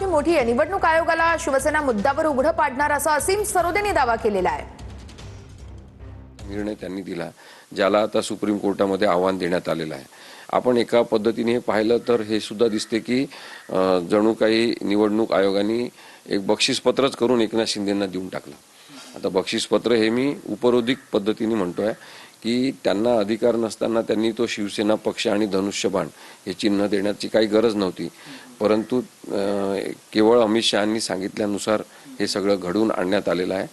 बातमी मोठी आहे। निवडणूक आयोगाला शिवसेना मुद्द्यावर उघडं पाडणार असा असीम सरोदेंनी दावा केलेला आहे। निर्णय त्यांनी दिला, ज्याला आता सुप्रीम कोर्टामध्ये आव्हान देण्यात आलेलं आहे। आपण एका पद्धतीने पाहिलं तर हे सुद्धा दिसते की जणू काही निवडणूक आयोगाने एक बक्षीसपत्रच करून एकनाथ शिंदेंना देऊन टाकलं। आता बक्षीसपत्र हे मी उपरोधिक पद्धतीने म्हणतोय की त्यांना अधिकार नसताना त्यांनी तो शिवसेना पक्ष आणि धनुष्यबाण हे चिन्ह देण्याची काही गरज नव्हती, परंतु केवळ अमित शहांनी सांगितल्यानुसार हे सगळं घडून आणण्यात आलेलं आहे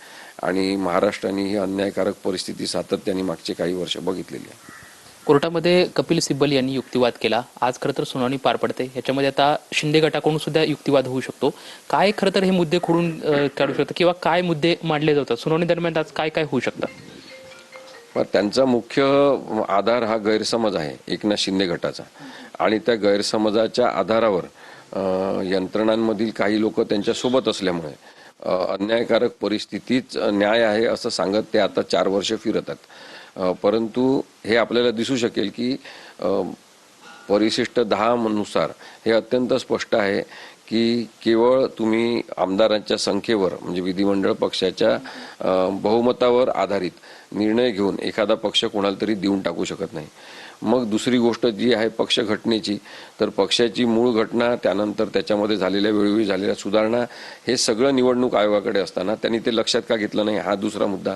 आणि महाराष्ट्राने ही अन्यायकारक परिस्थिती सातत्याने मागचे काही वर्ष बघितलेली आहे। कोर्टामध्ये कपिल सिब्बल यांनी युक्तिवाद केला। आज खरं तर सुनावणी पार पडते, याच्यामध्ये आता शिंदे गटाकडून सुद्धा युक्तिवाद होऊ शकतो। काय खरं तर हे मुद्दे खोडून काढू शकतात किंवा काय मुद्दे मांडले जातात सुनावणी दरम्यान, आज काय काय होऊ शकतं? पण त्यांचा मुख्य आधार हा गैरसमज आहे एकनाथ शिंदे गटाचा, आणि त्या गैरसमजाच्या आधारावर यंत्रणांमधील काही लोक त्यांच्या सोबत असल्यामुळे अन्यायकारक परिस्थितीच न्याय आहे असं सांगत ते आता 4 वर्ष फिरतात। परंतु हे आपल्याला दिसू शकेल की परिशिष्ट 10 नुसार हे अत्यंत स्पष्ट आहे की केवळ तुम्ही आमदारांच्या संख्येवर म्हणजे विधिमंडळ पक्षाच्या बहुमतावर आधारित निर्णय घेऊन एखादा पक्ष कोणाला तरी देऊन टाकू शकत नाही। मग दुसरी गोष्ट जी आहे पक्ष घटनेची, तर पक्षाची मूळ घटना त्यानंतर त्याच्यामध्ये झालेल्या वेळोवेळी झालेल्या सुधारणा हे सगळं निवडणूक आयोगाकडे असताना त्यांनी ते लक्षात का घेतलं नाही, हा दुसरा मुद्दा।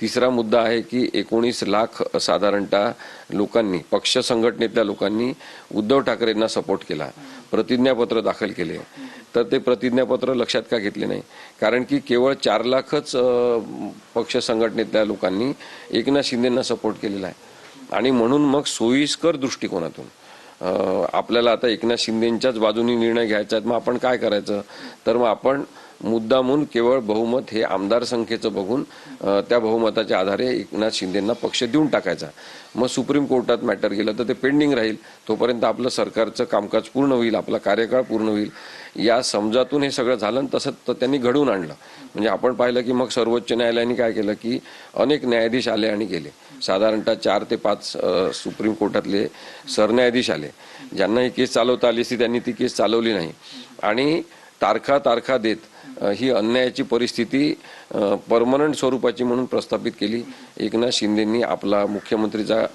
तिसरा मुद्दा आहे की 19 लाख साधारणतः लोकांनी, पक्ष संघटनेतल्या लोकांनी उद्धव ठाकरेंना सपोर्ट केला, प्रतिज्ञापत्र दाखल केले, तर ते प्रतिज्ञापत्र लक्षात का घेतले नाही? कारण की केवळ 4 लाखच पक्ष संघटनेतल्या लोकांनी एकनाथ शिंदेंना सपोर्ट केलेला आहे आणि म्हणून मग सोयीस्कर दृष्टिकोनातून आपल्याला आता एकनाथ शिंदेंच्याच बाजूने निर्णय घ्यायचा आहे। मग आपण काय करायचं, तर मग आपण मुद्दामून केवळ बहुमत हे आमदार संख्येचं बघून त्या बहुमताच्या आधारे एकनाथ शिंदेंना पक्ष देऊन टाकायचा। मग सुप्रीम कोर्टात मॅटर गेलं तर ते पेंडिंग राहील, तोपर्यंत आपलं सरकारचं कामकाज पूर्ण होईल, आपला कार्यकाळ पूर्ण होईल, या समजातून हे सगळं झालं। तसं तर त्यांनी घडवून आणलं। म्हणजे आपण पाहिलं की मग सर्वोच्च न्यायालयाने काय केलं की अनेक न्यायाधीश आले आणि गेले, साधारणतः 4 ते 5 सुप्रीम कोर्टातले सरन्यायाधीश आले, ज्यांना ही केस चालवता आली असती त्यांनी ती केस चालवली नाही आणि तारखा देत ही अन्यायाची परिस्थिती परमनंट स्वरूपाची म्हणून प्रस्थापित केली। एकनाथ शिंदेंनी आपला मुख्यमंत्रीचा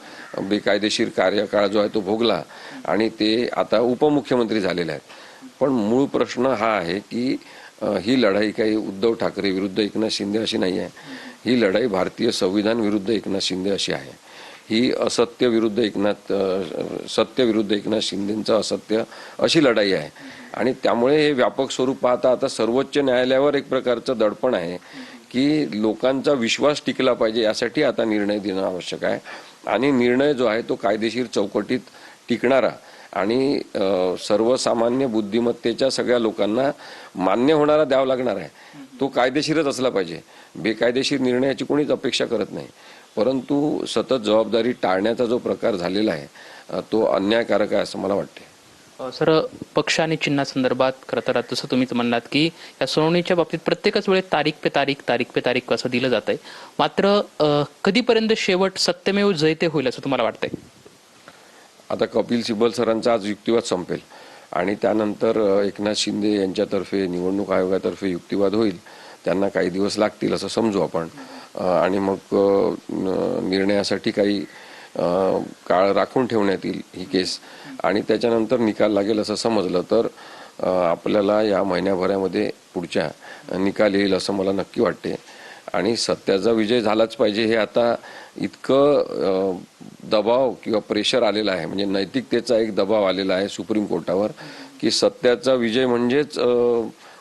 बेकायदेशीर कार्यकाळ जो आहे तो भोगला आणि ते आता उपमुख्यमंत्री झालेले आहेत। पण मूळ प्रश्न हा आहे की ही लढाई काही उद्धव ठाकरे विरुद्ध एकनाथ शिंदे अशी नाही आहे, ही लढाई भारतीय संविधान विरुद्ध एकनाथ शिंदे अशी आहे। ही सत्य विरुद्ध एकनाथ शिंदेंचं असत्य अशी लढाई आहे आणि त्यामुळे हे व्यापक स्वरूप पाहता आता सर्वोच्च न्यायालयावर एक प्रकारचं दडपण आहे की लोकांचा विश्वास टिकला पाहिजे, यासाठी आता निर्णय देणं आवश्यक आहे आणि निर्णय जो आहे तो कायदेशीर चौकटीत टिकणारा आणि सर्वसामान्य बुद्धिमत्तेच्या सगळ्या लोकांना मान्य होणारा द्यावा लागणार आहे। तो कायदेशीरच असला पाहिजे। बेकायदेशीर निर्णयाची कोणीच अपेक्षा करत नाही, परंतु सतत जबाबदारी टाळण्याचा जो प्रकार झालेला आहे तो अन्यायकारक आहे असं मला वाटते। सर, पक्ष आणि चिन्हासंदर्भात खरं तर जसं तुम्हीच म्हणलात की या सुनावणीच्या बाबतीत प्रत्येकच वेळेस तारीख पे तारीख असं दिलं जात आहे, मात्र कधीपर्यंत शेवट सत्यमेव जयते होईल असं तुम्हाला वाटतंय? आता कपिल सिब्बल सरांचा आज युक्तिवाद संपेल आणि त्यानंतर एकनाथ शिंदे यांच्यातर्फे निवडणूक आयोगातर्फे युक्तिवाद होईल, त्यांना काही दिवस लागतील असं समजू आपण आणि मग निर्णयासाठी काही काळ राखून ठेवण्यात येईल ही केस आणि त्याच्यानंतर निकाल लागेल असं समजलं तर आपल्याला या महिन्याभरामध्ये पुढच्या निकाल येईल असं मला नक्की वाटते आणि सत्याचा विजय झालाच पाहिजे। हे आता इतकं दबाव किंवा प्रेशर आलेला आहे, म्हणजे नैतिकतेचा एक दबाव आलेला आहे सुप्रीम कोर्टावर की सत्याचा विजय म्हणजेच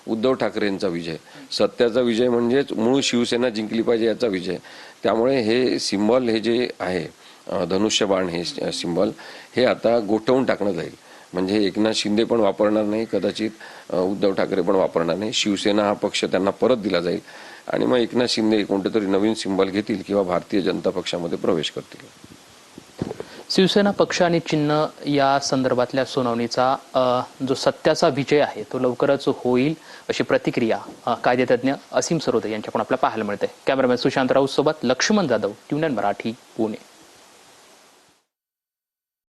उद्धव ठाकरेंचा विजय, सत्याचा विजय म्हणजेच मूळ शिवसेना जिंकली पाहिजे याचा विजय। त्यामुळे हे सिंबल हे जे आहे धनुष्यबाण हे सिंबल हे आता गोठवून टाकणं जाईल, म्हणजे एकनाथ शिंदे पण वापरणार नाही, कदाचित उद्धव ठाकरे पण वापरणार नाही, शिवसेना हा पक्ष त्यांना परत दिला जाईल आणि मग एकनाथ शिंदे कोणतं तरी नवीन सिंबल घेतील किंवा भारतीय जनता पक्षामध्ये प्रवेश करतील। शिवसेना पक्ष आणि चिन्ह या संदर्भातल्या सुनावणीचा जो सत्याचा विजय आहे तो लवकरच होईल अशी प्रतिक्रिया कायदेतज्ञ असीम सरोदे यांच्याकडून आपल्याला पाहायला मिळते। कॅमेरामॅन सुशांत राऊत सोबत लक्ष्मण जाधव, ट्यून इन मराठी, पुणे।